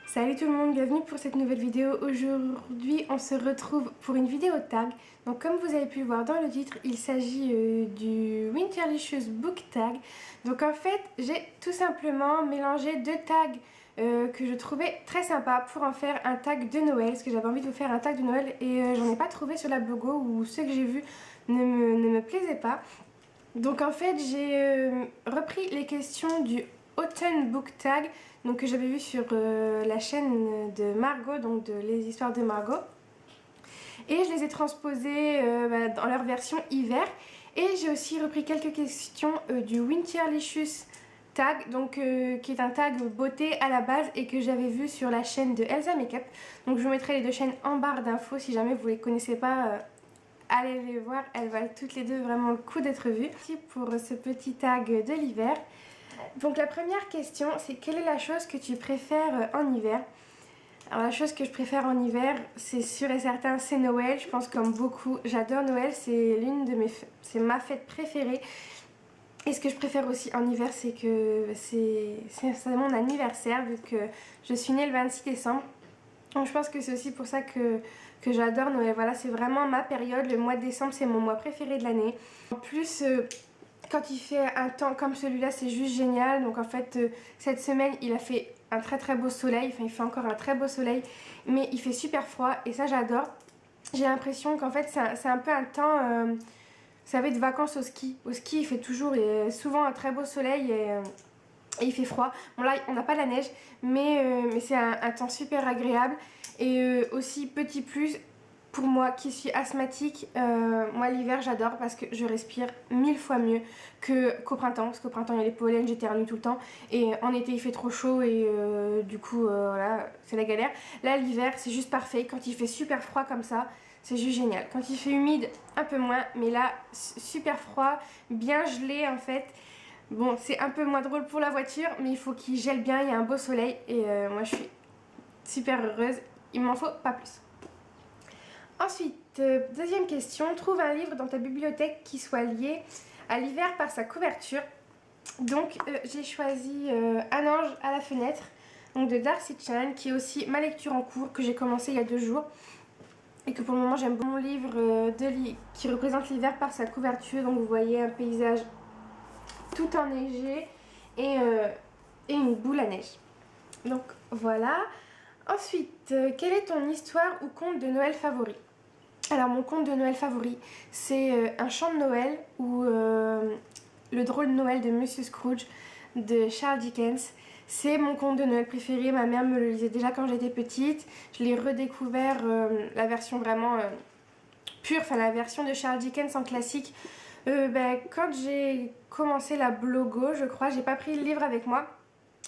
Salut tout le monde, bienvenue pour cette nouvelle vidéo. Aujourd'hui on se retrouve pour une vidéo tag. Donc comme vous avez pu le voir dans le titre, il s'agit du Winterlicious Book Tag. Donc en fait j'ai tout simplement mélangé deux tags que je trouvais très sympa pour en faire un tag de Noël. Parce que j'avais envie de vous faire un tag de Noël et j'en ai pas trouvé sur la Blogo ou ceux que j'ai vus ne me plaisaient pas. Donc en fait j'ai repris les questions du Autumn Book Tag, donc que j'avais vu sur la chaîne de Margot, donc de Les Histoires de Margot, et je les ai transposées dans leur version hiver. Et j'ai aussi repris quelques questions du Winterlicious Tag, donc qui est un tag beauté à la base et que j'avais vu sur la chaîne de Elsa Makeup. Donc je vous mettrai les deux chaînes en barre d'infos si jamais vous les connaissez pas. Allez les voir, elles valent toutes les deux vraiment le coup d'être vues. Merci pour ce petit tag de l'hiver. Donc la première question, c'est quelle est la chose que tu préfères en hiver? Alors la chose que je préfère en hiver, c'est sûr et certain, c'est Noël. Je pense comme beaucoup, j'adore Noël, c'est ma fête préférée. Et ce que je préfère aussi en hiver, c'est que c'est mon anniversaire, vu que je suis née le 26 décembre. Donc je pense que c'est aussi pour ça que j'adore Noël. Voilà, c'est vraiment ma période. Le mois de décembre, c'est mon mois préféré de l'année. En plus, quand il fait un temps comme celui-là, c'est juste génial. Donc en fait, cette semaine, il a fait un très beau soleil. Enfin, il fait encore un très beau soleil, mais il fait super froid et ça, j'adore. J'ai l'impression qu'en fait, c'est un peu un temps... vous savez, de vacances au ski. Au ski, il fait toujours souvent un très beau soleil et il fait froid. Bon là on n'a pas la neige mais c'est un temps super agréable. Et aussi petit plus pour moi qui suis asthmatique, moi l'hiver j'adore parce que je respire 1000 fois mieux qu'au printemps. Parce qu'au printemps il y a les pollens, j'éternue tout le temps. Et en été il fait trop chaud et du coup voilà, c'est la galère. Là l'hiver c'est juste parfait. Quand il fait super froid comme ça, c'est juste génial. Quand il fait humide, un peu moins, mais là super froid, bien gelé en fait. Bon, c'est un peu moins drôle pour la voiture, mais il faut qu'il gèle bien, il y a un beau soleil et moi je suis super heureuse, il m'en faut pas plus. Ensuite, deuxième question, trouve un livre dans ta bibliothèque qui soit lié à l'hiver par sa couverture. Donc j'ai choisi Un ange à la fenêtre, donc de Darcy Chan, qui est aussi ma lecture en cours que j'ai commencé il y a 2 jours. Et que pour le moment j'aime beaucoup. Mon livre qui représente l'hiver par sa couverture, donc vous voyez un paysage tout enneigé et une boule à neige. Donc voilà. Ensuite, quelle est ton histoire ou conte de Noël favori? Alors mon conte de Noël favori, c'est Un chant de Noël ou Le drôle de Noël de Monsieur Scrooge de Charles Dickens. C'est mon conte de Noël préféré, ma mère me le lisait déjà quand j'étais petite. Je l'ai redécouvert, la version vraiment pure, enfin la version de Charles Dickens en classique. Quand j'ai commencé la Blogo, je crois, j'ai pas pris le livre avec moi.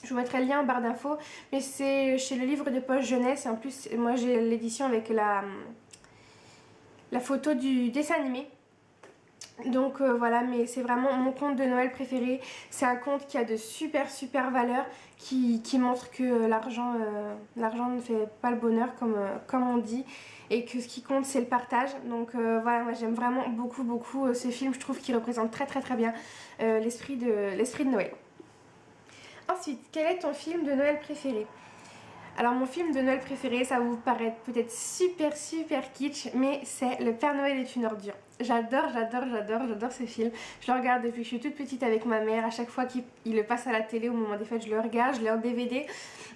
Je vous mettrai le lien en barre d'infos, mais c'est chez le livre de poche jeunesse. Et en plus, moi j'ai l'édition avec la photo du dessin animé. Donc voilà, mais c'est vraiment mon conte de Noël préféré. C'est un conte qui a de super valeurs, qui montre que l'argent ne fait pas le bonheur comme on dit, et que ce qui compte c'est le partage. Donc voilà, moi j'aime vraiment beaucoup ce film. Je trouve qu'il représente très bien l'esprit de Noël. Ensuite, quel est ton film de Noël préféré? Alors mon film de Noël préféré, ça va vous paraître peut-être super kitsch, mais c'est Le Père Noël est une ordure. J'adore ce film. Je le regarde depuis que je suis toute petite avec ma mère. À chaque fois qu'il le passe à la télé au moment des fêtes, je le regarde, je l'ai en DVD.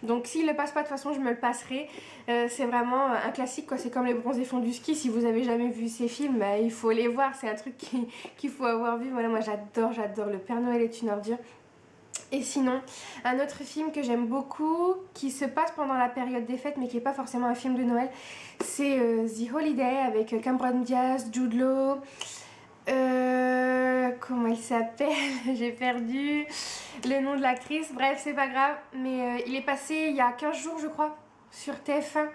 Donc s'il le passe pas de toute façon, je me le passerai. C'est vraiment un classique quoi. C'est comme Les Bronzés font du ski. Si vous avez jamais vu ces films, bah, il faut les voir. C'est un truc qu'il faut avoir vu. Voilà, moi j'adore Le Père Noël est une ordure. Et sinon, un autre film que j'aime beaucoup, qui se passe pendant la période des fêtes, mais qui n'est pas forcément un film de Noël, c'est The Holiday avec Cameron Diaz, Jude Law, comment elle s'appelle? J'ai perdu le nom de l'actrice, bref, c'est pas grave, mais il est passé il y a 15 jours, je crois, sur TF1,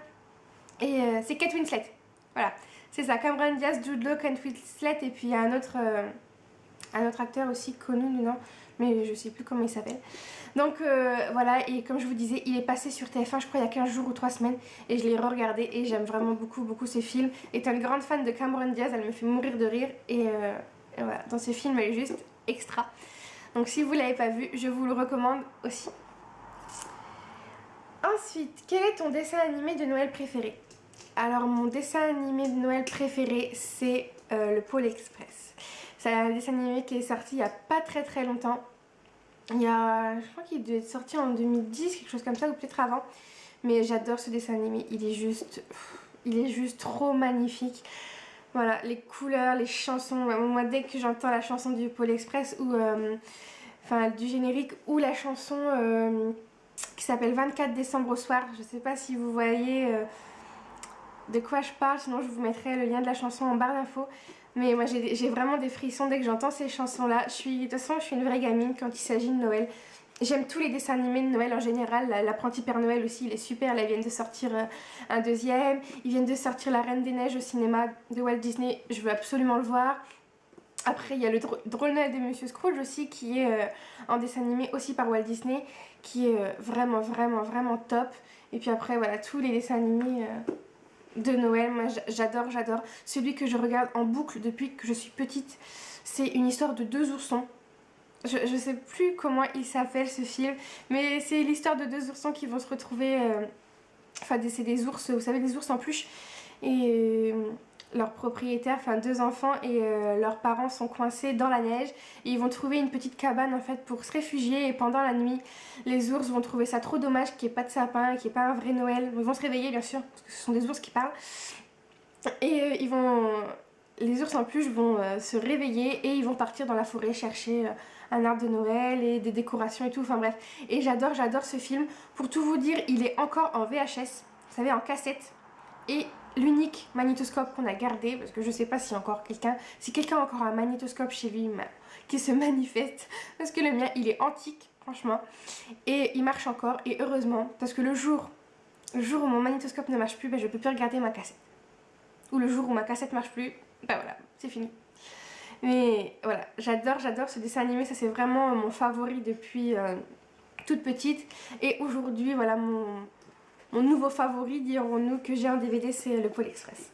et c'est Kate Winslet, voilà, c'est ça, Cameron Diaz, Jude Law, Kate Winslet, et puis il y a un autre acteur aussi connu dedans, mais je sais plus comment il s'appelle. Donc voilà, et comme je vous disais, il est passé sur TF1 je crois il y a 15 jours ou 3 semaines, et je l'ai regardé et j'aime vraiment beaucoup ces films. Étant une grande fan de Cameron Diaz, elle me fait mourir de rire, et voilà, dans ce film elle est juste extra. Donc si vous l'avez pas vu, je vous le recommande aussi. Ensuite, quel est ton dessin animé de Noël préféré? Alors mon dessin animé de Noël préféré c'est le Pôle Express. C'est un dessin animé qui est sorti il y a pas très longtemps. Je crois qu'il devait être sorti en 2010, quelque chose comme ça, ou peut-être avant. Mais j'adore ce dessin animé, il est juste trop magnifique. Voilà, les couleurs, les chansons. Moi, dès que j'entends la chanson du Pôle Express ou enfin du générique ou la chanson qui s'appelle 24 décembre au soir, je sais pas si vous voyez de quoi je parle, sinon je vous mettrai le lien de la chanson en barre d'infos. Mais moi j'ai vraiment des frissons dès que j'entends ces chansons-là. De toute façon, je suis une vraie gamine quand il s'agit de Noël. J'aime tous les dessins animés de Noël en général. L'apprenti Père Noël aussi, il est super. Là, ils viennent de sortir un deuxième. Ils viennent de sortir La Reine des Neiges au cinéma de Walt Disney. Je veux absolument le voir. Après, il y a le Drôle Noël de Monsieur Scrooge aussi, qui est en dessin animé aussi par Walt Disney, qui est vraiment top. Et puis après, voilà, tous les dessins animés de Noël, moi j'adore. Celui que je regarde en boucle depuis que je suis petite, c'est une histoire de deux oursons. Je sais plus comment il s'appelle ce film, mais c'est l'histoire de deux oursons qui vont se retrouver. Enfin, c'est des ours, vous savez, des ours en peluche. Et leurs propriétaires, enfin deux enfants et leurs parents sont coincés dans la neige. Et ils vont trouver une petite cabane en fait pour se réfugier. Et pendant la nuit, les ours vont trouver ça trop dommage qu'il n'y ait pas de sapin, qu'il n'y ait pas un vrai Noël. Ils vont se réveiller bien sûr, parce que ce sont des ours qui parlent. Et les ours en peluche vont se réveiller et ils vont partir dans la forêt chercher un arbre de Noël et des décorations et tout, enfin bref. Et j'adore ce film. Pour tout vous dire, il est encore en VHS, vous savez, en cassette. Et l'unique magnétoscope qu'on a gardé, parce que je sais pas si quelqu'un a encore un magnétoscope chez lui qui se manifeste, parce que le mien il est antique, franchement. Et il marche encore, et heureusement, parce que le jour où mon magnétoscope ne marche plus, ben, je peux plus regarder ma cassette. Ou le jour où ma cassette marche plus, ben voilà, c'est fini. Mais voilà, j'adore ce dessin animé, ça c'est vraiment mon favori depuis toute petite. Et aujourd'hui, voilà, mon nouveau favori, dirons-nous, que j'ai en DVD, c'est le Pôle Express.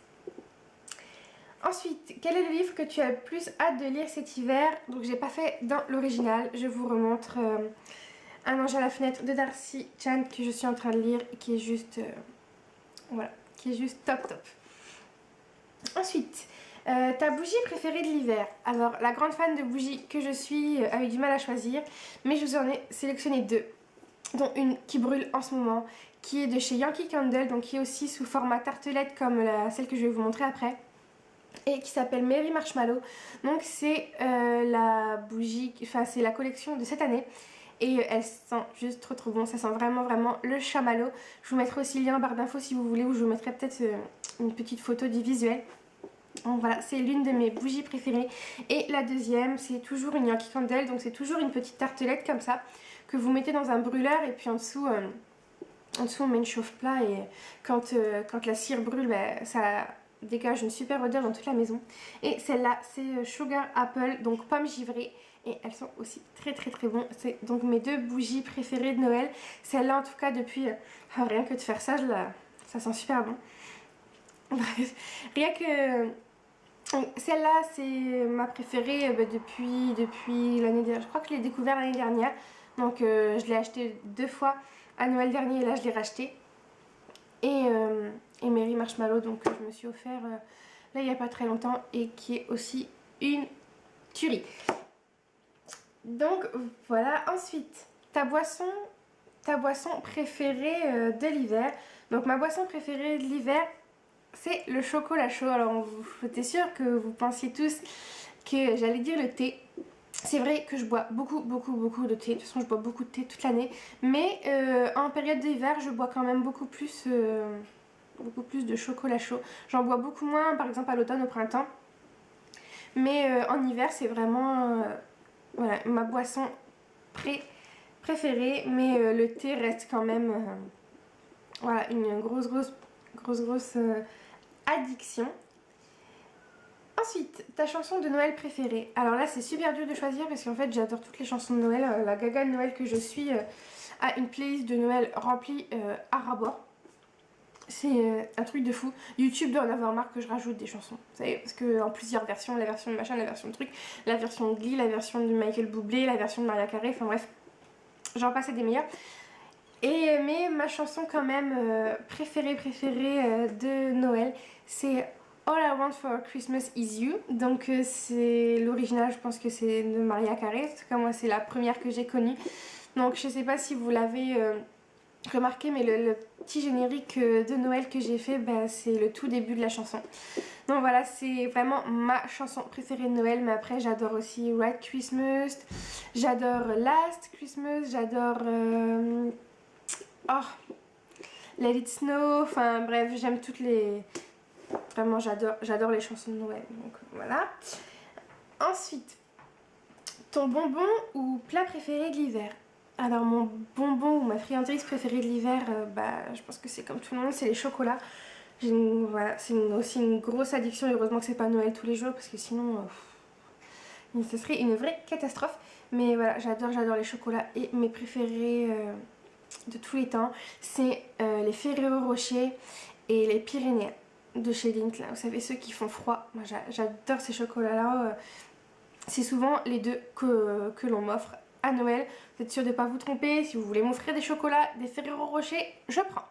Ensuite, quel est le livre que tu as le plus hâte de lire cet hiver? Donc j'ai pas fait dans l'original, je vous remontre Un ange à la fenêtre de Darcy Chan que je suis en train de lire et qui est juste voilà, qui est juste top. Ensuite, ta bougie préférée de l'hiver. Alors, la grande fan de bougies que je suis a eu du mal à choisir, mais je vous en ai sélectionné deux, dont une qui brûle en ce moment, qui est de chez Yankee Candle, donc qui est aussi sous format tartelette comme celle que je vais vous montrer après, et qui s'appelle Merry Marshmallow. Donc c'est la bougie, enfin c'est la collection de cette année. Et elle sent juste trop bon, ça sent vraiment le chamallow. Je vous mettrai aussi le lien en barre d'infos si vous voulez, ou je vous mettrai peut-être une petite photo du visuel. Donc voilà, c'est l'une de mes bougies préférées. Et la deuxième, c'est toujours une Yankee Candle, donc c'est toujours une petite tartelette comme ça, que vous mettez dans un brûleur et puis en dessous on met une chauffe-plat et quand la cire brûle, bah, ça dégage une super odeur dans toute la maison. Et celle-là, c'est Sugar Apple, donc pomme givrée. Et elles sont aussi très bon. C'est donc mes deux bougies préférées de Noël. Celle-là en tout cas depuis, rien que de faire ça, ça sent super bon. Bref, rien que... Celle-là c'est ma préférée depuis l'année dernière. Je crois que je l'ai découvert l'année dernière. Donc je l'ai acheté 2 fois à Noël dernier et là je l'ai racheté. Et Merry Marshmallow, donc je me suis offert là il n'y a pas très longtemps et qui est aussi une tuerie. Donc voilà, ensuite ta boisson préférée de l'hiver. Donc ma boisson préférée de l'hiver, c'est le chocolat chaud. Alors j'étais sûre que vous pensiez tous que j'allais dire le thé. C'est vrai que je bois beaucoup de thé. De toute façon je bois beaucoup de thé toute l'année. Mais en période d'hiver je bois quand même beaucoup plus de chocolat chaud. J'en bois beaucoup moins par exemple à l'automne, au printemps. Mais en hiver c'est vraiment voilà, ma boisson préférée. Mais le thé reste quand même voilà, une grosse addiction. Ensuite, ta chanson de Noël préférée. Alors là, c'est super dur de choisir parce qu'en fait, j'adore toutes les chansons de Noël. La gaga de Noël que je suis a une playlist de Noël remplie à ras-bord. C'est un truc de fou. YouTube doit en avoir marre que je rajoute des chansons. Vous savez, parce que en plusieurs versions, la version de machin, la version de truc, la version de Glee, la version de Michael Bublé, la version de Mariah Carey, enfin bref, j'en passe à des meilleurs. Mais ma chanson quand même préférée de Noël, c'est All I Want for Christmas Is You. Donc c'est l'original, je pense que c'est de Mariah Carey. En tout cas moi c'est la première que j'ai connue. Donc je sais pas si vous l'avez remarqué, mais le petit générique de Noël que j'ai fait, bah, c'est le tout début de la chanson. Donc voilà, c'est vraiment ma chanson préférée de Noël. Mais après j'adore aussi White Christmas, j'adore Last Christmas, j'adore Let It Snow. Enfin bref, j'aime toutes les... Vraiment j'adore les chansons de Noël. Donc voilà. Ensuite, ton bonbon ou plat préféré de l'hiver? Alors mon bonbon ou ma friandise préférée de l'hiver, je pense que c'est comme tout le monde, c'est les chocolats. Voilà, c'est aussi une grosse addiction. Heureusement que c'est pas Noël tous les jours parce que sinon ce serait une vraie catastrophe. Mais voilà, j'adore les chocolats et mes préférés de tous les temps, c'est les Ferrero Rocher et les Pyrénéens de chez Lindt. Là, vous savez, ceux qui font froid. Moi j'adore ces chocolats là. C'est souvent les deux que l'on m'offre à Noël. Vous êtes sûr de ne pas vous tromper. Si vous voulez m'offrir des chocolats, des Ferrero Rocher, je prends.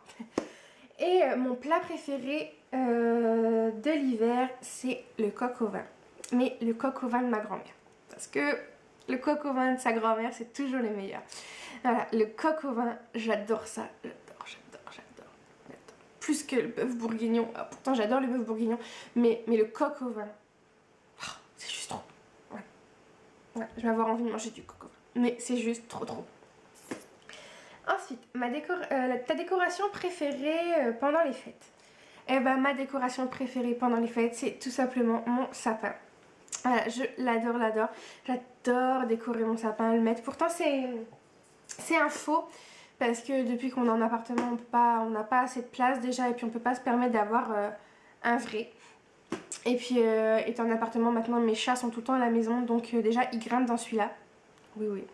Et mon plat préféré de l'hiver, c'est le coq au vin. Mais le coq au vin de ma grand-mère. Parce que le coq au vin de sa grand-mère, c'est toujours le meilleur. Voilà, le coq au vin, j'adore ça. J'adore. Plus que le bœuf bourguignon. Ah, pourtant, j'adore le bœuf bourguignon. Mais le coq au vin, c'est juste trop. Ouais, je vais avoir envie de manger du coq au vin. Mais c'est juste trop. Ensuite, ta décoration préférée pendant les fêtes. Eh ben, ma décoration préférée pendant les fêtes, c'est tout simplement mon sapin. Voilà, je l'adore. J'adore décorer mon sapin, le mettre. Pourtant, c'est un faux. Parce que depuis qu'on est en appartement, on n'a pas assez de place déjà. Et puis, on peut pas se permettre d'avoir un vrai. Et puis, étant en appartement, maintenant, mes chats sont tout le temps à la maison. Donc, déjà, ils grimpent dans celui-là. Oui.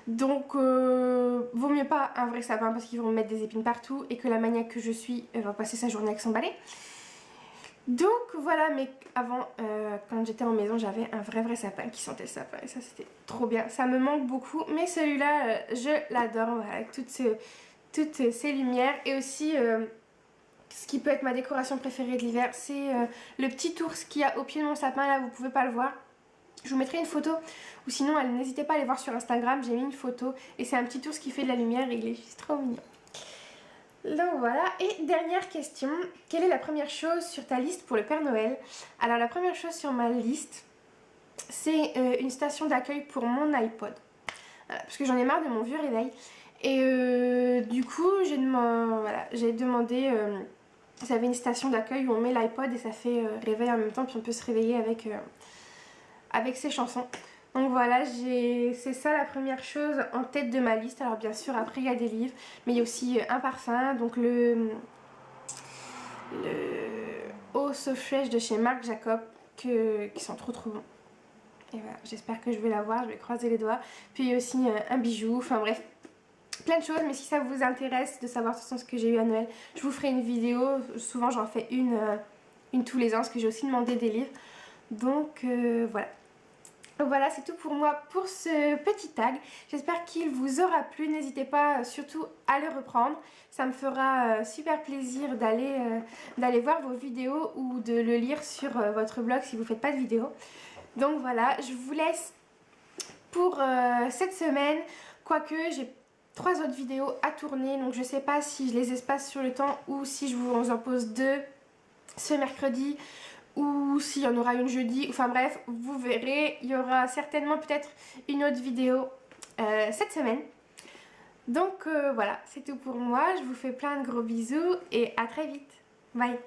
Donc, vaut mieux pas un vrai sapin parce qu'ils vont mettre des épines partout et que la maniaque que je suis va passer sa journée avec son balai. Donc voilà, mais avant, quand j'étais en maison, j'avais un vrai sapin qui sentait le sapin et ça c'était trop bien. Ça me manque beaucoup, mais celui-là, je l'adore, voilà, avec toutes ces lumières. Et aussi, ce qui peut être ma décoration préférée de l'hiver, c'est le petit ours qu'il y a au pied de mon sapin, là vous pouvez pas le voir. Je vous mettrai une photo, ou sinon n'hésitez pas à aller voir sur Instagram, j'ai mis une photo et c'est un petit ours qui fait de la lumière et il est juste trop mignon. Donc voilà, et dernière question, quelle est la première chose sur ta liste pour le Père Noël? Alors la première chose sur ma liste, c'est une station d'accueil pour mon iPod. Voilà, parce que j'en ai marre de mon vieux réveil. Et du coup, j'ai demandé, vous avez une station d'accueil où on met l'iPod et ça fait réveil en même temps, puis on peut se réveiller avec ses chansons. Donc voilà, c'est ça la première chose en tête de ma liste. Alors bien sûr, après il y a des livres, mais il y a aussi un parfum, donc le Eau So Fresh de chez Marc Jacob, qui sont trop bons. Et voilà, j'espère que je vais l'avoir, je vais croiser les doigts. Puis il y a aussi un bijou, enfin bref, plein de choses. Mais si ça vous intéresse de savoir ce que j'ai eu à Noël, je vous ferai une vidéo. Souvent j'en fais une tous les ans, parce que j'ai aussi demandé des livres. Donc voilà. Voilà, c'est tout pour moi pour ce petit tag. J'espère qu'il vous aura plu. N'hésitez pas surtout à le reprendre. Ça me fera super plaisir d'aller voir vos vidéos ou de le lire sur votre blog si vous ne faites pas de vidéos. Donc voilà, je vous laisse pour cette semaine. Quoique, j'ai 3 autres vidéos à tourner. Donc je ne sais pas si je les espace sur le temps ou si je vous en pose 2 ce mercredi. Ou s'il y en aura une jeudi, enfin bref, vous verrez, il y aura certainement peut-être une autre vidéo cette semaine. Donc voilà, c'est tout pour moi, je vous fais plein de gros bisous et à très vite, bye.